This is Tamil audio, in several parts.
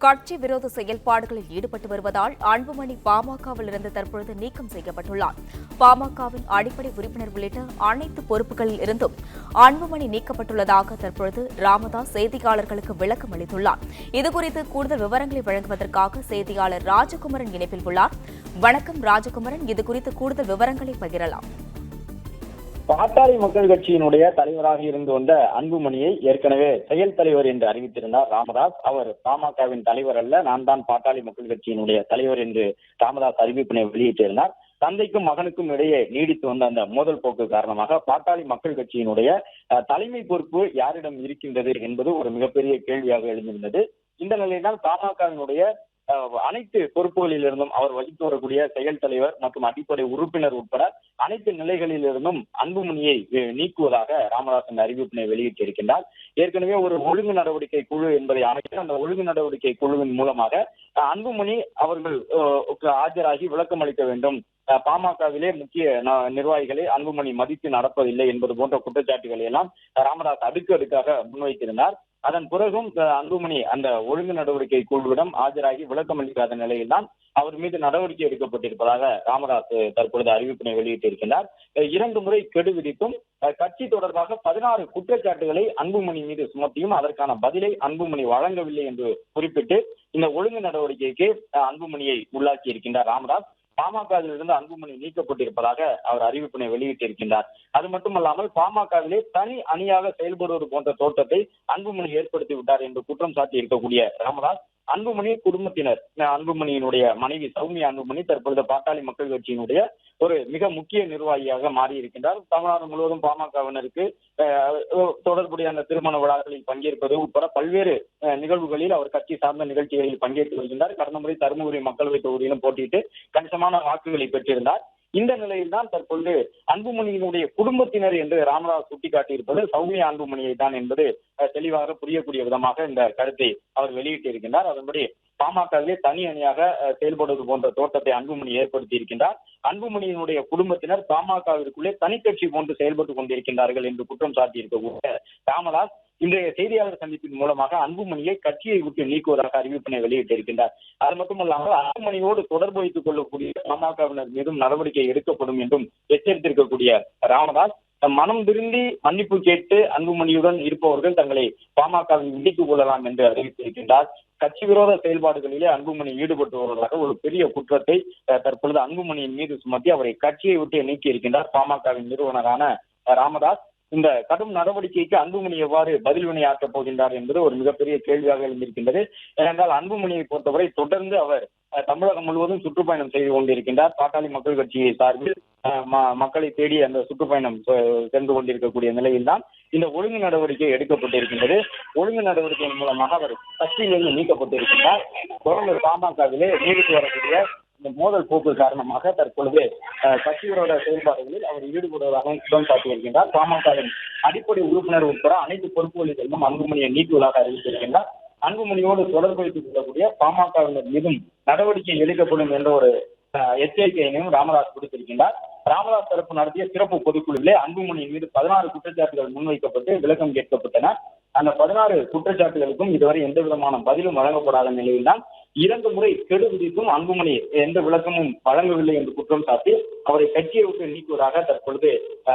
கட்சி விரோத செயல்பாடுகளில் ஈடுபட்டு வருவதால் அன்புமணி பாமகவிலிருந்து தற்பொழுது நீக்கம் செய்யப்பட்டுள்ளார். பாமகவின் அடிப்படை உறுப்பினர் உள்ளிட்ட அனைத்து பொறுப்புகளில் இருந்தும் அன்புமணி நீக்கப்பட்டுள்ளதாக தற்பொழுது ராமதாஸ் செய்தியாளர்களுக்கு விளக்கம் அளித்துள்ளார். இதுகுறித்து கூடுதல் விவரங்களை வழங்குவதற்காக செய்தியாளர் ராஜகுமரன் இணைப்பில் உள்ளார். வணக்கம் ராஜகுமரன், இதுகுறித்து கூடுதல் விவரங்களை பகிரலாம். பாட்டாளி மக்கள் கட்சியினுடைய தலைவராக இருந்து வந்த அன்புமணியை ஏற்கனவே செயல் தலைவர் என்று அறிவித்திருந்தார் ராமதாஸ். அவர் பாமகவின் தலைவர் அல்ல, நான் தான் பாட்டாளி மக்கள் கட்சியினுடைய தலைவர் என்று ராமதாஸ் அறிவிப்பினை வெளியிட்டிருந்தார். தந்தைக்கும் மகனுக்கும் இடையே நீடித்து வந்த அந்த மோதல் போக்கு காரணமாக பாட்டாளி மக்கள் கட்சியினுடைய தலைமை பொறுப்பு யாரிடம் இருக்கின்றது என்பது ஒரு மிகப்பெரிய கேள்வியாக எழுந்திருந்தது. இந்த நிலையில்தான் பாமகவினுடைய அனைத்து பொறுப்புகளில் இருந்தும் அவர் வகித்து வரக்கூடிய செயல் தலைவர் மற்றும் அடிப்படை உறுப்பினர் உட்பட அனைத்து நிலைகளில் இருந்தும் அன்புமணியை நீக்குவதாக ராமதாஸ் அறிவிப்பினை வெளியிட்டிருக்கின்றார். ஏற்கனவே ஒரு ஒழுங்கு நடவடிக்கை குழு என்பதை அமைத்து அந்த ஒழுங்கு நடவடிக்கை குழுவின் மூலமாக அன்புமணி அவர்கள் ஆஜராகி விளக்கம் அளிக்க வேண்டும், பாமகவிலே முக்கிய நிர்வாகிகளை அன்புமணி மதித்து நடப்பதில்லை என்பது போன்ற குற்றச்சாட்டுகளை எல்லாம் ராமதாஸ் அடுக்காக முன்வைத்திருந்தார். அதன் பிறகும் அன்புமணி அந்த ஒழுங்கு நடவடிக்கை குழுவிடம் ஆஜராகி விளக்கம் அளிக்காத நிலையில்தான் அவர் மீது நடவடிக்கை எடுக்கப்பட்டிருப்பதாக ராமதாஸ் தற்பொழுது அறிவிப்பினை வெளியிட்டிருக்கிறார். 2 முறை கெடு விதித்தும் கட்சி தொடர்பாக 16 குற்றச்சாட்டுகளை அன்புமணி மீது சுமத்தியும் அதற்கான பதிலை அன்புமணி வழங்கவில்லை என்று குறிப்பிட்டு இந்த ஒழுங்கு நடவடிக்கைக்கு அன்புமணியை உள்ளாக்கி இருக்கின்றார் ராமதாஸ். பாமகவிலிருந்து அன்புமணி நீக்கப்பட்டிருப்பதாக அவர் அறிவிப்பினை வெளியிட்டிருக்கின்றார். அது மட்டுமல்லாமல் பாமகவிலே தனி அணியாக செயல்படுவது போன்ற தோற்றத்தை அன்புமணி ஏற்படுத்தி விட்டார் என்று குற்றம் சாட்டி இருக்கக்கூடிய ராமதாஸ் அன்புமணி குடும்பத்தினர், அன்புமணியினுடைய மனைவி சௌமியா அன்புமணி தற்பொழுது பாட்டாளி மக்கள் கட்சியினுடைய ஒரு மிக முக்கிய நிர்வாகியாக மாறி இருக்கின்றார். தமிழ்நாடு முழுவதும் பாமகவினருக்கு தொடர்புடைய அந்த திருமண விழாக்களில் பங்கேற்பது உட்பட பல்வேறு நிகழ்வுகளில் அவர் கட்சி சார்ந்த நிகழ்ச்சிகளில் பங்கேற்று வருகின்றார். கடந்த முறை தருமபுரி மக்களவை தொகுதியிலும் போட்டியிட்டு கணிசமான வாக்குகளை பெற்றிருந்தார். இந்த நிலையில்தான் தற்பொழுது அன்புமணியினுடைய குடும்பத்தினர் என்று ராமதாஸ் சுட்டிக்காட்டியிருப்பது சௌமியா அன்புமணியை தான் என்பது தெளிவாக புரியக்கூடிய விதமாக இந்த கருத்தை அவர் வெளியிட்டிருக்கின்றார். அதன்படி பாமகவிலே தனி அணியாக செயல்படுவது போன்ற தோற்றத்தை அன்புமணி ஏற்படுத்தி இருக்கின்றார். அன்புமணியினுடைய குடும்பத்தினர் பாமகவிற்குள்ளே தனிக்கட்சி போன்று செயல்பட்டுக் கொண்டிருக்கின்றார்கள் என்று குற்றம் சாட்டி இருக்கக்கூடிய ராமதாஸ் இன்றைய செய்தியாளர் சந்திப்பின் மூலமாக அன்புமணியை கட்சியை விட்டு நீக்குவதாக அறிவிப்பினை வெளியிட்டிருக்கின்றார். அது மட்டுமல்லாமல் அன்புமணியோடு தொடர்பு வைத்துக் கொள்ளக்கூடிய பாமகவினர் மீதும் நடவடிக்கை எடுக்கப்படும் என்றும் எச்சரித்திருக்கக்கூடிய ராமதாஸ் மனம் திருந்தி மன்னிப்பு கேட்டு அன்புமணியுடன் இருப்பவர்கள் தங்களை பாமகவில் விடுத்துக் கொள்ளலாம் என்று அறிவித்திருக்கின்றார். கட்சி விரோத செயல்பாடுகளிலே அன்புமணி ஈடுபட்டு வருவதாக ஒரு பெரிய குற்றத்தை தற்பொழுது அன்புமணியின் மீது சுமத்தி அவரை கட்சியை விட்டு நீக்கி இருக்கின்றார் பாமகவின் நிறுவனரான ராமதாஸ். இந்த கடும் நடவடிக்கைக்கு அன்புமணி எவ்வாறு பதில்வினை ஆற்றப் போகின்றார் என்பது ஒரு மிகப்பெரிய கேள்வியாக எழுந்திருக்கின்றது. ஏனென்றால் அன்புமணியை பொறுத்தவரை தொடர்ந்து அவர் தமிழகம் முழுவதும் சுற்றுப்பயணம் செய்து கொண்டிருக்கின்றார். பாட்டாளி மக்கள் கட்சியை சார்பில் மக்களை தேடி அந்த சுற்றுப்பயணம் சென்று கொண்டிருக்கக்கூடிய நிலையில்தான் இந்த ஒழுங்கு நடவடிக்கை எடுக்கப்பட்டிருக்கின்றது. ஒழுங்கு நடவடிக்கையின் மூலமாக அவர் கட்சியிலிருந்து நீக்கப்பட்டிருக்கின்றார். தொடர்ந்து பாமகவிலே நீடித்து வரக்கூடிய இந்த மோதல் போக்கு காரணமாக தற்பொழுது கட்சி விரோத செயல்பாடுகளில் அவர் ஈடுபடுவதாக குற்றம் சாட்டியிருக்கின்றார். பாமகவின் அடிப்படை உறுப்பினர் உட்பட அனைத்து பொறுப்புகளிலும் அன்புமணியை நீக்குவதாக அறிவித்திருக்கின்றார். அன்புமணியோடு தொடர்பு வைத்துக் கொள்ளக்கூடிய பாமகவினர் மீதும் நடவடிக்கை எடுக்கப்படும் என்ற ஒரு எச்சரிக்கையினையும் ராமதாஸ் கொடுத்திருக்கின்றார். ராமதாஸ் தரப்பு நடத்திய சிறப்பு பொதுக்குழுவிலே அன்புமணியின் மீது 16 குற்றச்சாட்டுகள் முன்வைக்கப்பட்டு விளக்கம் கேட்கப்பட்டன. அந்த 16 குற்றச்சாட்டுகளுக்கும் இதுவரை எந்த விதமான பதிலும் வழங்கப்படாத நிலையில்தான் 2 முறை கெடு விதித்தும் அன்புமணி எந்த விளக்கமும் வழங்கவில்லை என்று குற்றம் சாட்டி அவரை கட்சியை விட்டு நீக்குவதாக தற்பொழுது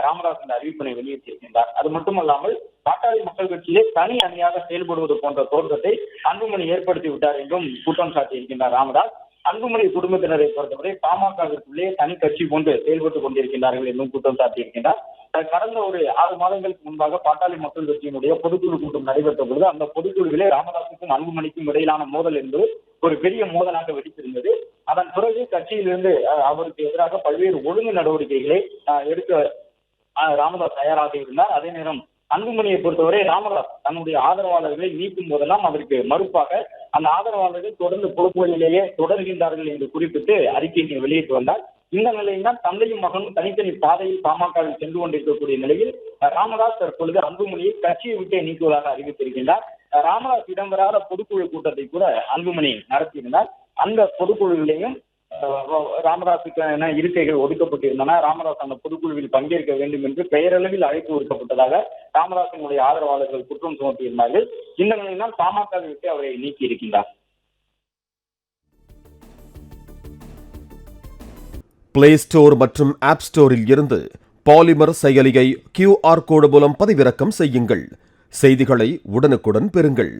ராமதாஸ் இந்த அறிவிப்பினை வெளியிட்டிருக்கின்றார். அது மட்டுமல்லாமல் பாட்டாளி மக்கள் கட்சியிலே தனி அணியாக செயல்படுவது போன்ற தோற்றத்தை அன்புமணி ஏற்படுத்தி விட்டார் என்றும் குற்றம் சாட்டியிருக்கின்றார் ராமதாஸ். அன்புமணி குடும்பத்தினரை பொறுத்தவரை பாமகவிற்குள்ளே தனி கட்சி போன்று செயல்பட்டுக் கொண்டிருக்கின்றார்கள் என்றும் குற்றம் சாட்டியிருக்கின்றார். கடந்த ஒரு 6 மாதங்களுக்கு முன்பாக பாட்டாளி மக்கள் கட்சியினுடைய பொதுக்குழு கூட்டம் நடைபெற்ற பொழுது அந்த பொதுக்குழுவிலே ராமதாஸுக்கும் அன்புமணிக்கும் இடையிலான மோதல் என்பது ஒரு பெரிய மோதலாக வெடித்திருந்தது. அதன் பிறகு கட்சியிலிருந்து அவருக்கு எதிராக பல்வேறு ஒழுங்கு நடவடிக்கைகளை எடுக்க ராமதாஸ் தயாராக இருந்தார். அதே நேரம் அன்புமணியை பொறுத்தவரை ராமதாஸ் தன்னுடைய ஆதரவாளர்களை நீக்கும் போதெல்லாம் அதற்கு மறுப்பாக அந்த ஆதரவாளர்கள் தொடர்ந்து பொறுப்புகளிலேயே தொடர்கின்றார்கள் என்று குறிப்பிட்டு அறிக்கையை வெளியிட்டு வந்தார். இந்த நிலையில்தான் தந்தையும் மகனும் தனித்தனி பாதையில் பாமகவில் சென்று கொண்டிருக்கக்கூடிய நிலையில் ராமதாஸ் தற்பொழுது அன்புமணியை கட்சியை விட்டே நீக்குவதாக அறிவித்திருக்கின்றார். ராமதாஸ் இடம்பெறாத பொதுக்குழு கூட்டத்தை கூட அன்புமணி நடத்தியிருந்தார். அந்த பொதுக்குழுவிலேயும் ராமதாஸுக்கு என இருக்கைகள் ஒதுக்கப்பட்டிருந்தன. ராமதாஸ் அந்த பொதுக்குழுவில் பங்கேற்க வேண்டும் என்று பெயரளவில் அழைப்பு விடுக்கப்பட்டதாக ராமதாஸினுடைய ஆதரவாளர்கள் குற்றம் சுமத்தியிருந்தார்கள். இந்த நிலையில்தான் பாமக விட்டு அவரை நீக்கி இருக்கின்றார். பிளே ஸ்டோர் மற்றும் ஆப் ஸ்டோரில் இருந்து பாலிமர் செயலியை QR கோடு மூலம் பதிவிறக்கம் செய்யுங்கள். செய்திகளை உடனுக்குடன் பெறுங்கள்.